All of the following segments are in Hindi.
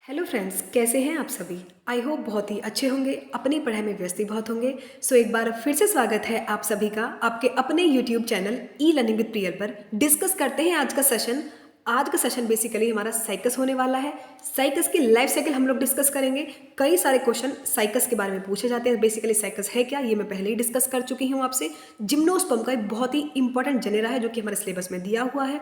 हेलो फ्रेंड्स, कैसे हैं आप सभी। आई होप बहुत ही अच्छे होंगे, अपनी पढ़ाई में व्यस्त भी बहुत होंगे। सो एक बार फिर से स्वागत है आप सभी का आपके अपने YouTube channel e learning with Priyal पर। डिस्कस करते हैं आज का सेशन। आज का सेशन बेसिकली हमारा साइकस होने वाला है। साइकस की लाइफ साइकिल हम लोग डिस्कस करेंगे। कई सारे क्वेश्चन साइकस के बारे में पूछे जाते हैं। बेसिकली साइकस है क्या, ये मैं पहले ही डिस्कस कर चुकी हूँ आपसे। जिम्नोस्पर्म का एक बहुत ही इंपॉर्टेंट जेनेरा है जो कि हमारे सिलेबस में दिया हुआ है।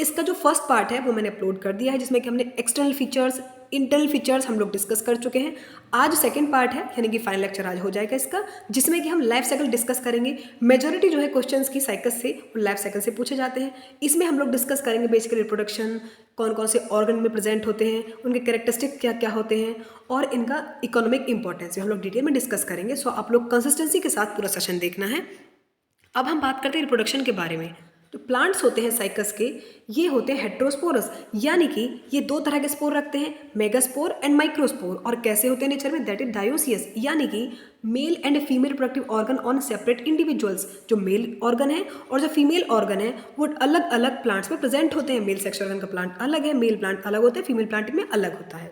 इसका जो फर्स्ट पार्ट है वो मैंने अपलोड कर दिया है, जिसमें कि हमने एक्सटर्नल फीचर्स, इंटरनल फीचर्स हम लोग डिस्कस कर चुके हैं। आज सेकंड पार्ट है, यानी कि फाइनल लेक्चर आज हो जाएगा इसका, जिसमें कि हम लाइफ साइकिल डिस्कस करेंगे। मेजॉरिटी जो है क्वेश्चंस की साइकिल से, लाइफ साइकिल से पूछे जाते हैं। इसमें हम लोग डिस्कस करेंगे बेसिकली रिप्रोडक्शन, कौन कौन से ऑर्गन में प्रेजेंट होते हैं, उनके कैरेक्टरिस्टिक क्या क्या होते हैं, और इनका इकोनॉमिक इंपॉर्टेंस हम लोग डिटेल में डिस्कस करेंगे। सो आप लोग कंसिस्टेंसी के साथ पूरा सेशन देखना है। अब हम बात करते हैं रिप्रोडक्शन के बारे में। जो प्लांट्स होते हैं साइकस के, ये होते हैं हेट्रोस्पोरस, यानी कि ये दो तरह के स्पोर रखते हैं, मेगास्पोर एंड माइक्रोस्पोर। और कैसे होते हैं नेचर में, दैट इज डायोसियस, यानी कि male and female reproductive organ on separate individuals. जो मेल ऑर्गन है और जो फीमेल ऑर्गन है वो अलग अलग प्लांट्स में प्रेजेंट होते हैं। मेल सेक्स ऑर्गन का प्लांट अलग है, मेल प्लांट अलग होता है, फीमेल प्लांट में अलग होता है।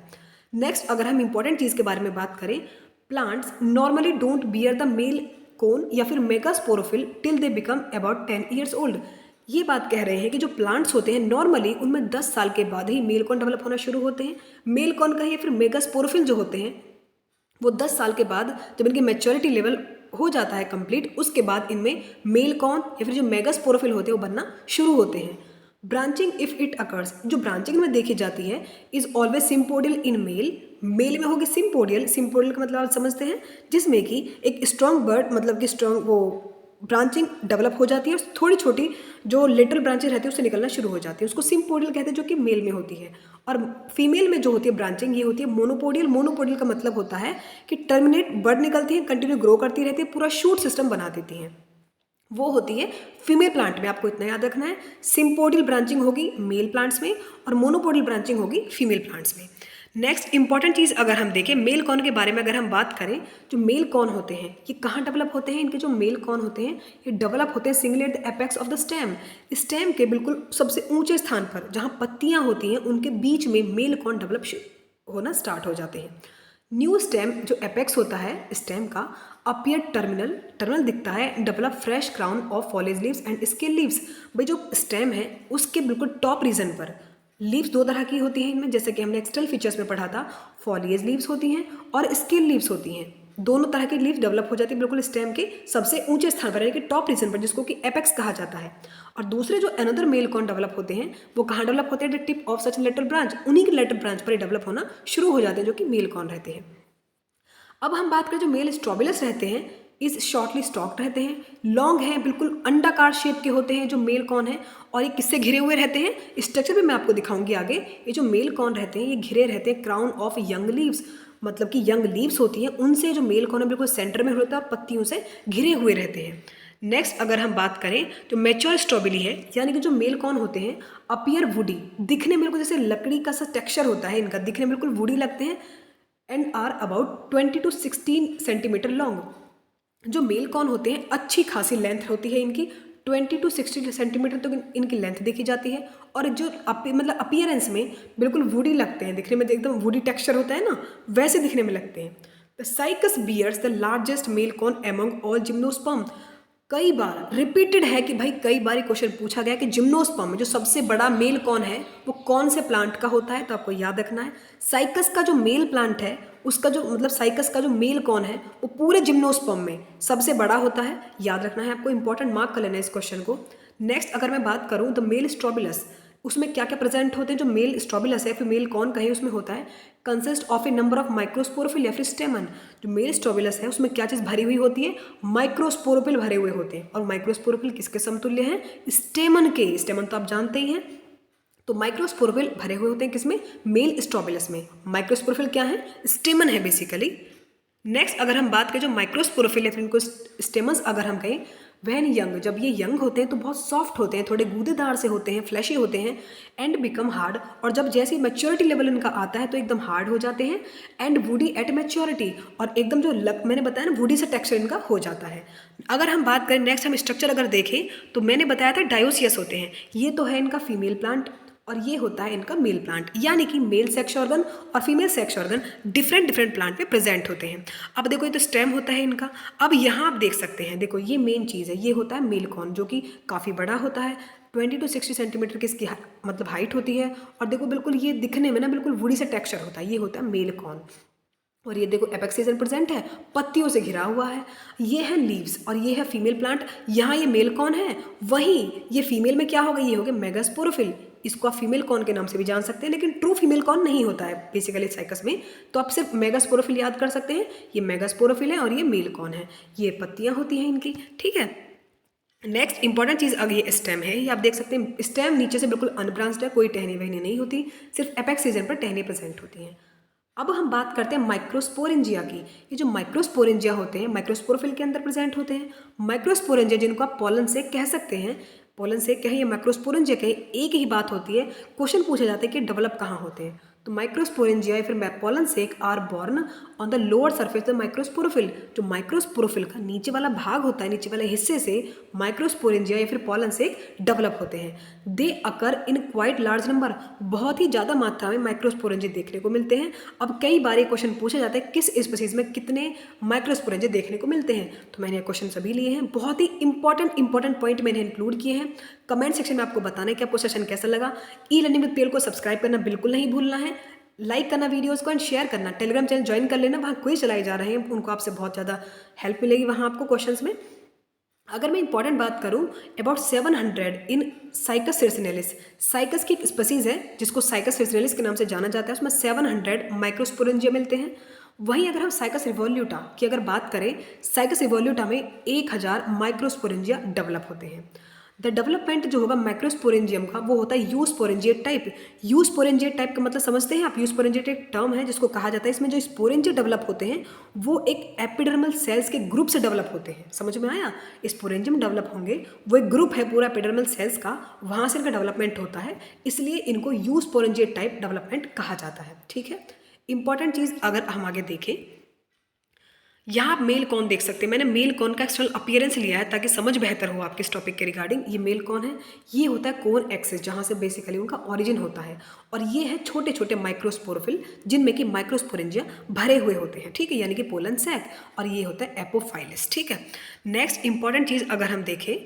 नेक्स्ट, अगर हम इंपॉर्टेंट चीज़ के बारे में बात करें, plants normally don't bear the male cone या फिर megasporophyll till they become about 10 years old. ये बात कह रहे हैं कि जो प्लांट्स होते हैं नॉर्मली उनमें 10 साल के बाद ही मेल कॉन डेवलप होना शुरू होते हैं। मेल कॉन का या फिर मेगास्पोरोफिल जो होते हैं वो 10 साल के बाद, जब इनकी मैच्योरिटी लेवल हो जाता है कंप्लीट, उसके बाद इनमें मेल कॉन या फिर जो मेगास्पोरोफिल होते हैं वो बनना शुरू होते हैं। ब्रांचिंग इफ इट अकर्स, जो ब्रांचिंग में देखी जाती है, is always sympodial in male. Male में होगी सिम्पोडियल। सिम्पोडियल का मतलब आप समझते हैं, जिसमें कि एक स्ट्रॉन्ग बर्ड, मतलब कि स्ट्रॉन्ग वो ब्रांचिंग डेवलप हो जाती है और थोड़ी छोटी जो लिटिल ब्रांचेज रहती है उससे निकलना शुरू हो जाती है, उसको सिम्पोडियल कहते हैं, जो कि मेल में होती है। और फीमेल में जो होती है ब्रांचिंग, ये होती है मोनोपोडियल। मोनोपोडियल का मतलब होता है कि टर्मिनेट बर्ड निकलती है, कंटिन्यू ग्रो करती रहती है, पूरा शूट सिस्टम बना देती हैं। वो होती है फीमेल प्लांट में। आपको इतना याद रखना है, सिम्पोडियल ब्रांचिंग होगी मेल प्लांट्स में और मोनोपोडियल ब्रांचिंग होगी फीमेल प्लांट्स में। नेक्स्ट इंपॉर्टेंट चीज़ अगर हम देखें मेल कॉन के बारे में, अगर हम बात करें, जो मेल कॉन होते हैं ये कहाँ डेवलप होते हैं। इनके जो मेल कॉन होते हैं ये डेवलप होते हैं singly at the apex of the stem. Stem के बिल्कुल सबसे ऊंचे स्थान पर जहाँ पत्तियाँ होती हैं उनके बीच में मेल कॉन डेवलप होना स्टार्ट हो जाते हैं। न्यू स्टेम, जो एपेक्स होता है स्टेम का, अपीयर टर्मिनल, टर्मिनल दिखता है, develop fresh crown of फॉलेज leaves and scale leaves. भाई जो स्टेम है उसके बिल्कुल टॉप रीजन पर लीव्स दो तरह की होती हैं इनमें, जैसे कि हमने एक्सटर्नल फीचर्स में पढ़ा था, फॉलिएज लीव्स होती हैं और स्केल लीव्स होती हैं। दोनों तरह की लीव्स डेवलप हो जाती है बिल्कुल स्टेम के सबसे ऊंचे स्थान पर, यानी कि टॉप रीजन पर, जिसको कि एपेक्स कहा जाता है। और दूसरे जो अनदर मेल कॉन डेवलप होते हैं वो कहाँ डेवलप होते हैं, the tip of such later branch, उन्हीं के लेटर ब्रांच पर डेवलप होना शुरू हो जाते हैं, जो कि मेल कॉन रहते हैं। अब हम बात करें, जो मेल स्ट्रॉबिलस रहते हैं इस शॉर्टली स्टॉक्ड रहते हैं, लॉन्ग हैं, बिल्कुल अंडाकार शेप के होते हैं जो मेल कॉन है, और ये किससे घिरे हुए रहते हैं, स्ट्रक्चर भी मैं आपको दिखाऊंगी आगे। ये जो मेल कॉन रहते हैं ये घिरे रहते हैं क्राउन ऑफ यंग लीव्स, मतलब कि यंग लीव्स होती हैं उनसे जो मेल कॉन है बिल्कुल सेंटर में होता है और पत्तियों से घिरे हुए रहते हैं। नेक्स्ट अगर हम बात करें, जो मैच्योर स्ट्रॉबेरी है, यानी कि जो मेल कॉन होते हैं अपीयर वुडी, दिखने में बिल्कुल जैसे लकड़ी का सा टेक्सचर होता है इनका, दिखने में बिल्कुल वुडी लगते हैं, and are about 20 to 16 centimetre long. जो मेल कॉन होते हैं अच्छी खासी लेंथ होती है इनकी, 20 to 60 सेंटीमीटर तक इनकी लेंथ देखी जाती है, और जो मतलब अपीयरेंस में बिल्कुल वुडी लगते हैं, दिखने में एकदम वुडी टेक्सचर होता है ना, वैसे दिखने में लगते हैं। The Cycas bears the largest male cone among all gymnosperm. कई बार रिपीटेड है कि भाई कई बार क्वेश्चन पूछा गया कि जिम्नोस्पर्म में जो सबसे बड़ा मेल कौन है वो कौन से प्लांट का होता है, तो आपको याद रखना है साइकस का जो मेल प्लांट है उसका जो मतलब साइकस का जो मेल कौन है वो पूरे जिम्नोस्पर्म में सबसे बड़ा होता है, याद रखना है आपको, इंपॉर्टेंट मार्क कर लेना है इस क्वेश्चन को। नेक्स्ट अगर मैं बात करूँ द मेल स्ट्रॉबिलस, उसमें क्या क्या प्रेजेंट होते हैं, जो मेल स्ट्रॉबिलस है फिर मेल कौन का है उसमें होता है, consist of A number of microsporophyll या फिर स्टेमन। जो मेल स्ट्रॉबिलस है उसमें क्या चीज़ भरी हुई होती है, माइक्रोस्पोरोफिल भरे हुए होते हैं, और माइक्रोस्पोरोफिल किसके समतुल्य हैं, स्टेमन के। स्टेमन तो आप जानते ही हैं, तो माइक्रोस्पोरोफिल भरे हुए होते हैं किसमें, मेल स्ट्रॉबिलस में। माइक्रोस्पोरोफिल क्या है, स्टेमन है बेसिकली। नेक्स्ट अगर हम बात करें जो माइक्रोस्पोरोफिल है फिर इनको स्टेमस अगर हम कहें, वैन यंग, जब ये यंग होते हैं तो बहुत सॉफ्ट होते हैं, थोड़े गूदेदार से होते हैं, फ्लैशी होते हैं, एंड बिकम हार्ड, और जब जैसे मैच्योरिटी लेवल इनका आता है तो एकदम हार्ड हो जाते हैं, एंड वुडी एट मैच्योरिटी, और एकदम जो मैंने बताया ना वुडी से टेक्सचर इनका हो जाता है। अगर हम बात करें नेक्स्ट हम स्ट्रक्चर अगर देखें तो मैंने बताया था डायोसियस होते हैं, ये तो है इनका फीमेल प्लांट, और ये होता है इनका मेल प्लांट, यानी कि मेल सेक्स ऑर्गन और female sex organ different different plant में प्रेजेंट होते हैं। अब देखो ये तो स्टेम होता है इनका। अब यहाँ आप देख सकते हैं, देखो ये मेन चीज़ है, ये होता है मेल कॉन जो कि काफ़ी बड़ा होता है, 20 to 60 सेंटीमीटर की इसकी मतलब हाइट होती है। और देखो बिल्कुल ये दिखने में ना बिल्कुल वुडी से टेक्सचर होता है, ये होता है मेल कॉन। और ये देखो एपेक्स रीजन प्रेजेंट है, पत्तियों से घिरा हुआ है। ये है लीव्स और ये है फीमेल प्लांट। यहाँ ये मेल कॉन है, वहीं ये फीमेल में क्या होगा, ये होगा मेगास्पोरोफिल। इसको आप फीमेल कॉन के नाम से भी जान सकते हैं, लेकिन ट्रू फीमेल कॉन नहीं होता है बेसिकली साइकस में, तो आप सिर्फ मेगास्पोरोफिल याद कर सकते हैं। ये मेगास्पोरोफिल है और ये मेल कॉन है, ये पत्तियाँ होती हैं इनकी, ठीक है। नेक्स्ट इंपॉर्टेंट चीज़ अब ये स्टेम है, ये आप देख सकते हैं स्टेम नीचे से बिल्कुल अनब्रांच्ड है, कोई टहनी वहनी नहीं होती, सिर्फ एपेक्स रीजन पर टहनी प्रेजेंट होती हैं। अब हम बात करते हैं माइक्रोस्पोरेंजिया की। ये जो माइक्रोस्पोरेंजिया होते हैं माइक्रोस्पोरोफिल के अंदर प्रेजेंट होते हैं। माइक्रोस्पोरेंजिया जिनको आप पोलन से कह सकते हैं, पोलन से कहें या माइक्रोस्पोरेंजिया कहें, एक ही बात होती है। क्वेश्चन पूछे जाते हैं कि डेवलप कहाँ होते हैं, तो माइक्रोस्पोरेंजिया या फिर pollen sac are borne on the lower surface the microsporophyll. जो माइक्रोस्पोरोफिल का नीचे वाला भाग होता है, नीचे वाले हिस्से से माइक्रोस्पोरेंजिया या फिर पोलन सेक डेवलप होते हैं। दे अकर इन क्वाइट लार्ज नंबर, बहुत ही ज़्यादा मात्रा में माइक्रोस्पोरेंजिया देखने को मिलते हैं। अब कई बार ये क्वेश्चन पूछा जाता है किस स्पीसीज में कितने माइक्रोस्पोरेंजिया देखने को मिलते हैं, तो मैंने ये क्वेश्चन सभी लिए हैं, बहुत ही इंपॉर्टेंट पॉइंट मैंने इंक्लूड किए हैं। कमेंट सेक्शन में आपको बताना है कि आपको सेशन कैसा लगा। ई लर्निंग विद पीएल को सब्सक्राइब करना बिल्कुल नहीं भूलना है, लाइक करना वीडियोस को एंड शेयर करना। टेलीग्राम चैनल ज्वाइन कर लेना, वहाँ क्विज चलाए जा रहे हैं, उनको आपसे बहुत ज़्यादा हेल्प मिलेगी वहाँ आपको क्वेश्चंस में। अगर मैं इंपॉर्टेंट बात करूँ अबाउट 700 इन साइकस सिरसिनेलिस, साइकस की एक स्पीसीज है जिसको साइकस सिरसिनेलिस के नाम से जाना जाता है, उसमें 700 माइक्रोस्पोरेंजिया मिलते हैं। वहीं अगर हम साइकस रिवोल्यूटा की अगर बात करें, साइकस रिवोल्यूटा में 1000 माइक्रोस्पोरेंजिया डेवलप होते हैं। द डेवलपमेंट जो होगा माइक्रोस्पोरेंजियम का वो होता है यूस्पोरेंजिएट टाइप। यूस्पोरेंजिएट टाइप का मतलब समझते हैं आप, यूस्पोरेंजिएट एक टर्म है जिसको कहा जाता है, इसमें जो स्पोरेंजिया डेवलप होते हैं वो एक एपिडर्मल सेल्स के ग्रुप से डेवलप होते हैं। समझ में आया, स्पोरेंजियम डेवलप होंगे, वो एक ग्रुप है पूरा एपिडर्मल सेल्स का, वहाँ से इनका डेवलपमेंट होता है, इसलिए इनको यूस्पोरेंजिएट टाइप डेवलपमेंट कहा जाता है, ठीक है। इंपॉर्टेंट चीज़ अगर हम आगे देखें, यहाँ आप मेल कॉन देख सकते हैं। मैंने मेल कॉन का एक्सटर्नल अपीयरेंस लिया है ताकि समझ बेहतर हो आपके इस टॉपिक के रिगार्डिंग। ये मेल कॉन है, ये होता है कोन एक्सिस जहाँ से बेसिकली उनका ओरिजिन होता है, और ये है छोटे छोटे माइक्रोस्पोरोफिल जिनमें कि माइक्रोस्पोरेंजिया भरे हुए होते हैं, ठीक है, यानी कि पोलन सैक, और ये होता है एपोफाइलिस, ठीक है। नेक्स्ट इंपॉर्टेंट चीज़ अगर हम देखें,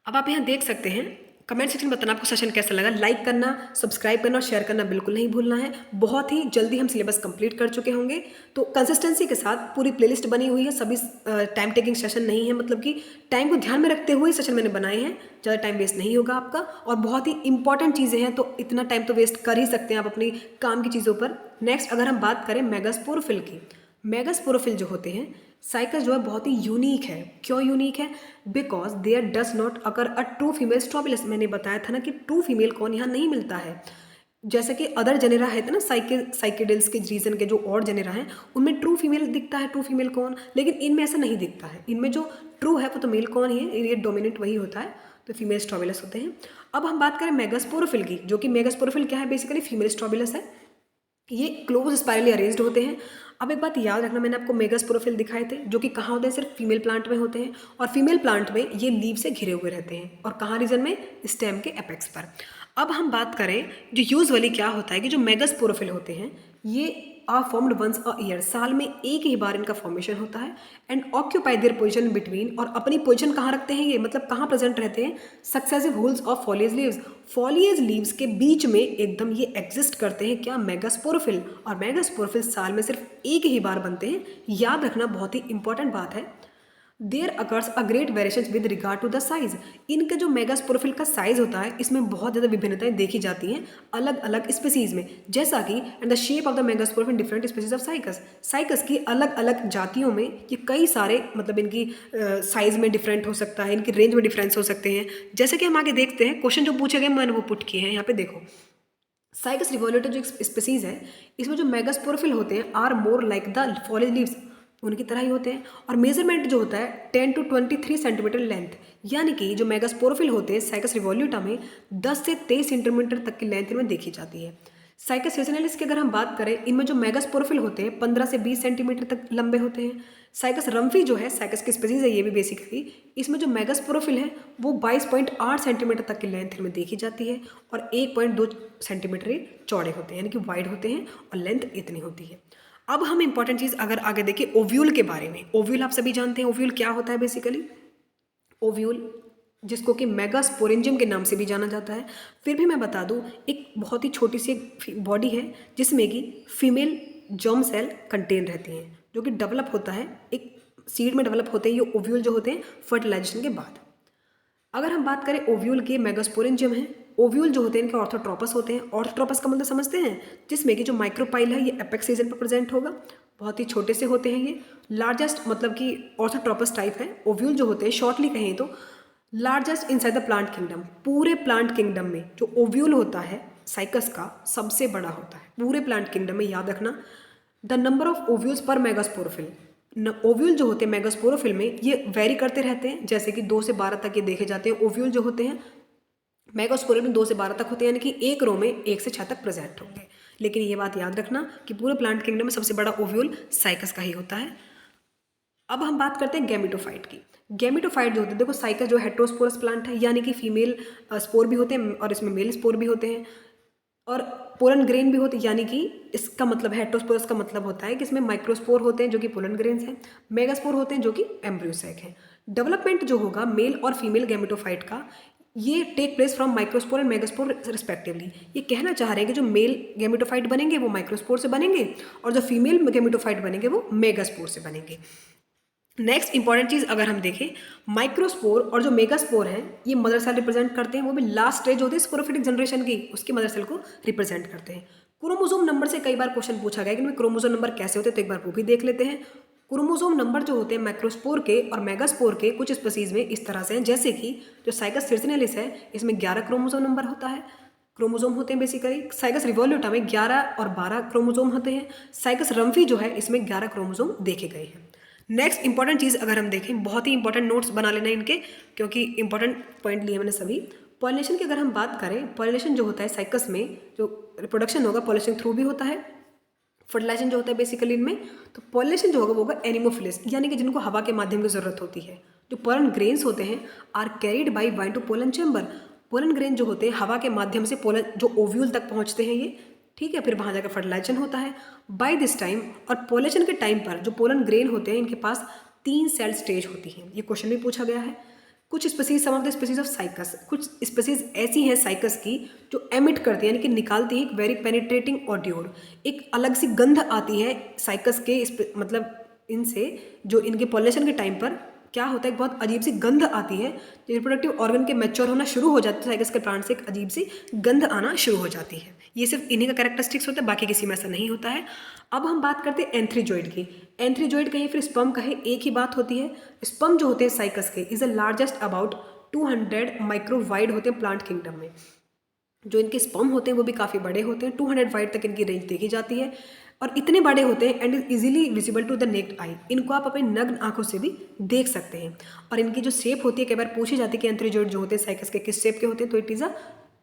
अब आप यहाँ देख सकते हैं, कमेंट सेक्शन में बताना आपको सेशन कैसा लगा, लाइक करना, सब्सक्राइब करना और शेयर करना बिल्कुल नहीं भूलना है। बहुत ही जल्दी हम सिलेबस कंप्लीट कर चुके होंगे, तो कंसिस्टेंसी के साथ पूरी प्लेलिस्ट बनी हुई है, सभी टाइम टेकिंग सेशन नहीं है, मतलब कि टाइम को ध्यान में रखते हुए सेशन मैंने बनाए हैं, ज़्यादा टाइम वेस्ट नहीं होगा आपका, और बहुत ही इंपॉर्टेंट चीज़ें हैं, तो इतना टाइम तो वेस्ट कर ही सकते हैं आप अपनी काम की चीज़ों पर। नेक्स्ट अगर हम बात करें मेगास्पोरोफिल की, मेगास्पोरोफिल जो होते हैं साइकस जो है बहुत ही यूनिक है। क्यों यूनिक है? Because there does not occur a true female strobilus. मैंने बताया था ना कि ट्रू फीमेल कौन यहाँ नहीं मिलता है, जैसे कि अदर जेनेरा है ना, साइकेडल्स के रीजन के जो और जेनेरा हैं उनमें ट्रू फीमेल दिखता है, ट्रू फीमेल कौन, लेकिन इनमें ऐसा नहीं दिखता है। इनमें जो ट्रू है वो तो मेल कौन ही है, ये डोमिनेंट वही होता है, तो फीमेल स्ट्रोबिलस होते हैं। अब हम बात करें मेगास्पोरोफिल की, जो कि मेगास्पोरोफिल क्या है, बेसिकली फीमेल स्ट्रोबिलस है, ये क्लोज स्पाइरली अरेंज्ड होते हैं। अब एक बात याद रखना, मैंने आपको मेगास्पोरोफिल दिखाए थे जो कि कहाँ होते हैं, सिर्फ फीमेल प्लांट में होते हैं, और फीमेल प्लांट में ये लीव से घिरे हुए रहते हैं, और कहाँ रीजन में, स्टेम के एपेक्स पर। अब हम बात करें जो यूजुअली क्या होता है कि जो मेगास्पोरोफिल होते हैं ये are formed once a year, साल में एक ही बार इनका फॉर्मेशन होता है, and occupy their position between, और अपनी पोजीशन कहाँ रखते हैं ये, मतलब कहाँ प्रेजेंट रहते हैं, successive holes of foliage leaves, foliage leaves के बीच में एकदम ये एग्जिस्ट करते हैं क्या, मेगास्पोरोफिल। और मेगास्पोरोफिल साल में सिर्फ एक ही बार बनते हैं, याद रखना, बहुत ही इंपॉर्टेंट बात है। There occurs a great variation with regard to the size, इनका जो मेगास्पोरोफिल का साइज होता है इसमें बहुत ज़्यादा विभिन्नताएं देखी जाती हैं अलग अलग स्पीसीज में, जैसा कि and the shape of the megasporophyll different species of cycas, cycas की अलग अलग जातियों में ये कई सारे मतलब इनकी साइज में डिफरेंट हो सकता है, इनकी रेंज में डिफरेंस हो सकते हैं। जैसे कि हम आगे देखते हैं, क्वेश्चन जो पूछे गए मैंने वो पुट किए हैं यहाँ पे, देखो साइकस रिवोल्यूटा जो स्पीसीज है इसमें जो मेगास्पोरोफिल होते हैं are more like the foliage leaves, उनकी तरह ही होते हैं, और मेजरमेंट जो होता है 10 to 23 सेंटीमीटर लेंथ, यानी कि जो मेगास्पोरोफिल होते हैं साइकस रिवोल्यूटा में 10 से 23 सेंटीमीटर तक की लेंथ में देखी जाती है। साइकस सीजनलिस की अगर हम बात करें, इनमें जो मेगास्पोरोफिल होते हैं 15 से 20 सेंटीमीटर तक लंबे होते हैं। साइकस रम्फी जो है साइकस की स्पीसीज है ये भी बेसिकली, इसमें जो मेगास्पोरोफिल है वो 22.8 सेंटीमीटर तक की लेंथ में देखी जाती है और 1.2 सेंटीमीटर ही चौड़े होते हैं, यानी कि वाइड होते हैं और लेंथ इतनी होती है। अब हम इंपॉर्टेंट चीज़ अगर आगे देखें ओव्यूल के बारे में। ओव्यूल आप सभी जानते हैं ओव्यूल क्या होता है बेसिकली। ओव्यूल जिसको कि मेगास्पोरेंजियम के नाम से भी जाना जाता है। फिर भी मैं बता दूं, एक बहुत ही छोटी सी बॉडी है जिसमें कि फीमेल जर्म सेल कंटेन रहती हैं, जो कि डेवलप होता है एक सीड में डेवलप होते हैं ये ओव्यूल जो होते हैं फर्टिलाइजेशन के बाद। अगर हम बात करें ओव्यूल के, मेगास्पोरेंजियम है। ओव्यूल जो होते हैं इनके ऑर्थोट्रोपस होते हैं। ऑर्थोट्रोपस का मतलब समझते हैं, जिसमें कि जो माइक्रोपाइल है ये एपेक्स रीजन पर प्रेजेंट होगा। बहुत ही छोटे से होते हैं ये। लार्जेस्ट मतलब कि ऑर्थोट्रोपस टाइप है। ओव्यूल जो होते हैं शॉर्टली कहें तो largest inside the plant kingdom, पूरे प्लांट किंगडम में जो ओव्यूल होता है साइकस का सबसे बड़ा होता है पूरे प्लांट किंगडम में। याद रखना द नंबर ऑफ ओव्यूल्स पर मेगास्पोरोफिल। ओव्यूल जो होते हैं मेगास्पोरोफिल में ये वेरी करते रहते हैं, जैसे कि 2 से 12 तक ये देखे जाते हैं। ओव्यूल जो होते हैं मेगास्पोरोफिल में 2 से 12 तक होते हैं, यानी कि एक रो में 1 से 6 तक प्रेजेंट होंगे। लेकिन ये बात याद रखना कि पूरे प्लांट किंगडम में सबसे बड़ा ओव्यूल साइकस का ही होता है। अब हम बात करते हैं गैमेटोफाइट की। गैमेटोफाइट जो होते हैं, देखो साइकस जो हेटेरोस्पोरस प्लांट है, यानी कि फीमेल स्पोर भी होते हैं और इसमें मेल स्पोर भी होते हैं और पोलन ग्रेन भी होते हैं, यानी कि इसका मतलब हेटेरोस्पोरस का मतलब होता है कि इसमें माइक्रोस्पोर होते हैं जो कि पोलन ग्रेन्स हैं, मेगास्पोर होते हैं जो कि एम्ब्रियोसैक हैं। डेवलपमेंट जो होगा मेल और फीमेल गैमेटोफाइट का ये take place from microspore and megaspore respectively. ये कहना चाह रहे हैं कि जो मेल गैमेटोफाइट बनेंगे वो माइक्रोस्पोर से बनेंगे और जो फीमेल गैमेटोफाइट बनेंगे वो मेगास्पोर से बनेंगे। नेक्स्ट इंपॉर्टेंट चीज़ अगर हम देखें, माइक्रोस्पोर और जो मेगास्पोर हैं ये मदर सेल रिप्रेजेंट करते हैं, वो भी लास्ट स्टेज होती है स्पोरोफिटिक जनरेशन की, उसकी मदर सेल को रिप्रेजेंट करते हैं। क्रोमोसोम नंबर से कई बार क्वेश्चन पूछा गया कि क्रोमोसोम नंबर कैसे होते हैं, तो एक बार वो भी देख लेते हैं। क्रोमोसोम नंबर जो होते हैं माइक्रोस्पोर के और मेगास्पोर के कुछ स्पीसीज में इस तरह से हैं, जैसे कि जो साइकस सिर्सिनेलिस है इसमें 11 क्रोमोसोम नंबर होता है, क्रोमोसोम होते हैं बेसिकली। साइकस रिवोल्यूटा में 11 और 12 क्रोमोसोम होते हैं। साइकस रम्फी जो है इसमें 11 क्रोमोसोम देखे गए हैं। नेक्स्ट इंपॉर्टेंट चीज़ अगर हम देखें, बहुत ही इंपॉर्टेंट नोट्स बना लेना इनके, क्योंकि इंपॉर्टेंट पॉइंट लिए मैंने सभी। पॉलिनेशन की अगर हम बात करें, पॉलिनेशन जो होता है साइकस में जो रिप्रोडक्शन होगा पॉलिनेशन थ्रू भी होता है, फर्टिलाइजेशन जो होता है बेसिकली इनमें। तो पॉलिनेशन जो होगा वो होगा एनिमोफिलिस, यानी कि जिनको हवा के माध्यम की जरूरत होती है। जो पोलन ग्रेन्स होते हैं are carried by wind to pollen chamber. Pollen grain जो होते हैं हवा के माध्यम से पोलन जो ओव्यूल तक पहुंचते हैं ये, ठीक है, फिर वहाँ जाकर फर्टिलाइजेशन होता है बाय दिस टाइम। और पोलेशन के टाइम पर जो पोलन ग्रेन होते हैं इनके पास 3 सेल स्टेज होती हैं। ये क्वेश्चन भी पूछा गया है। कुछ species, some of the species of Cycas, कुछ स्पीसीज ऐसी हैं साइकस की जो एमिट करती है, यानी कि निकालती है एक वेरी पेनिट्रेटिंग ऑडियोर, एक अलग सी गंध आती है साइकस के मतलब इनसे, जो इनके पोलेशन के टाइम पर क्या होता है, एक बहुत अजीब सी गंध आती है। जो रिप्रोडक्टिव ऑर्गन के मैच्योर होना शुरू हो जाता है साइकस के प्लांट से एक अजीब सी गंध आना शुरू हो जाती है। ये सिर्फ इन्हीं का कैरेक्टरिस्टिक्स होता है, बाकी किसी में ऐसा नहीं होता है। अब हम बात करते हैं एंथ्रीजोइड की। एंथ्रीजोइड कहें फिर स्पर्म कहें एक ही बात होती है। स्पर्म जो होते हैं साइकस के is the largest about 200 micro wide होते हैं प्लांट किंगडम में। जो इनके स्पर्म होते हैं वो भी काफ़ी बड़े होते हैं, 200 वाइड तक इनकी रेंज देखी जाती है और इतने बड़े होते हैं and is easily visible to the naked eye. इनको आप अपने नग्न आंखों से भी देख सकते हैं। और इनकी जो शेप होती है, कई बार पूछी जाती है कि एंथ्रीजोइड जो होते हैं साइकस के किस शेप के होते हैं, तो it is a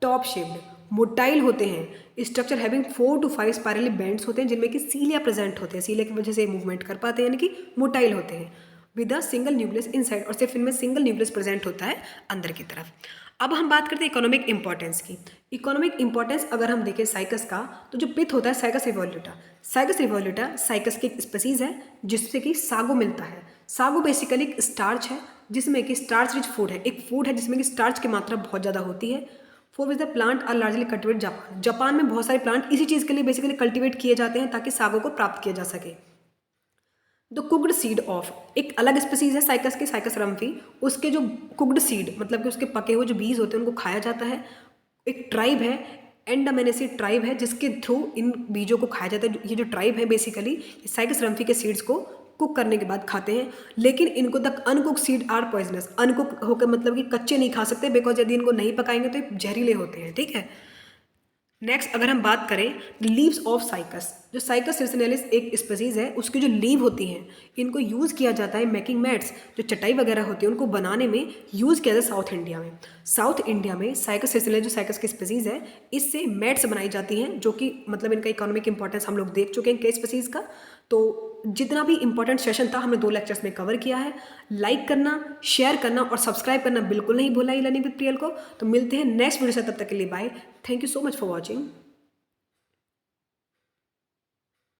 top shaped, motile होते हैं। Structure having 4 to 5 spirally bands होते हैं जिनमें कि सीलिया प्रेजेंट होते हैं, सीलिया की वजह से मूवमेंट कर पाते हैं, यानी कि मोटाइल होते हैं with a single nucleus inside, और सिर्फ इनमें सिंगल न्यूक्लियस प्रेजेंट होता है अंदर की तरफ। अब हम बात करते हैं इकोनॉमिक इंपॉर्टेंस की। इकोनॉमिक इंपॉर्टेंस अगर हम देखें साइकस का, तो जो पिथ होता है cycas revoluta, cycas revoluta cycas की एक स्पीसीज है जिससे कि सागो मिलता है। सागो बेसिकली एक स्टार्च है जिसमें कि स्टार्च रिच फूड है, एक फूड है जिसमें कि स्टार्च की मात्रा बहुत ज़्यादा होती है। For which the plant are largely cultivate Japan. Japan में बहुत सारे प्लांट इसी चीज़ के लिए बेसिकली कल्टिवेट किए जाते हैं ताकि सागो को प्राप्त किया जा सके। द कुकड सीड ऑफ एक अलग स्पीसीज है साइकस की, साइकस रम्फी, उसके जो कुकड सीड मतलब कि उसके पके हुए जो बीज होते हैं उनको खाया जाता है। एक ट्राइब है एंडामेनेसी ट्राइब है जिसके थ्रू इन बीजों को खाया जाता है। ये जो ट्राइब है बेसिकली साइकस रम्फी के सीड्स को कुक करने के बाद खाते हैं, लेकिन इनको the uncook seed are poisonous. Uncook होकर मतलब कि कच्चे नहीं खा सकते, बिकॉज यदि इनको नहीं पकाएंगे तो ये जहरीले होते हैं, ठीक है। नेक्स्ट अगर हम बात करें लीव्स ऑफ साइकस, जो साइकस सिरसिनेलिस एक स्पीसीज़ है, उसकी जो लीव होती हैं, इनको यूज़ किया जाता है मेकिंग मैट्स, जो चटाई वगैरह होती है उनको बनाने में यूज़ किया जाता है साउथ इंडिया में। साउथ इंडिया में साइकस सिरसिनेलिस जो साइकस की स्पीसीज़ है, इससे मैट्स बनाई जाती हैं, जो कि मतलब इनका इकोनॉमिक इंपॉर्टेंस हम लोग देख चुके हैं कई स्पीसीज़ का। तो जितना भी इंपॉर्टेंट सेशन था हमने 2 लेक्चर्स में कवर किया है। लाइक करना, शेयर करना और सब्सक्राइब करना बिल्कुल नहीं भूलना ई लर्निंग विद प्रियल को। तो मिलते हैं नेक्स्ट वीडियो से, तब तक के लिए bye. Thank you so much for watching.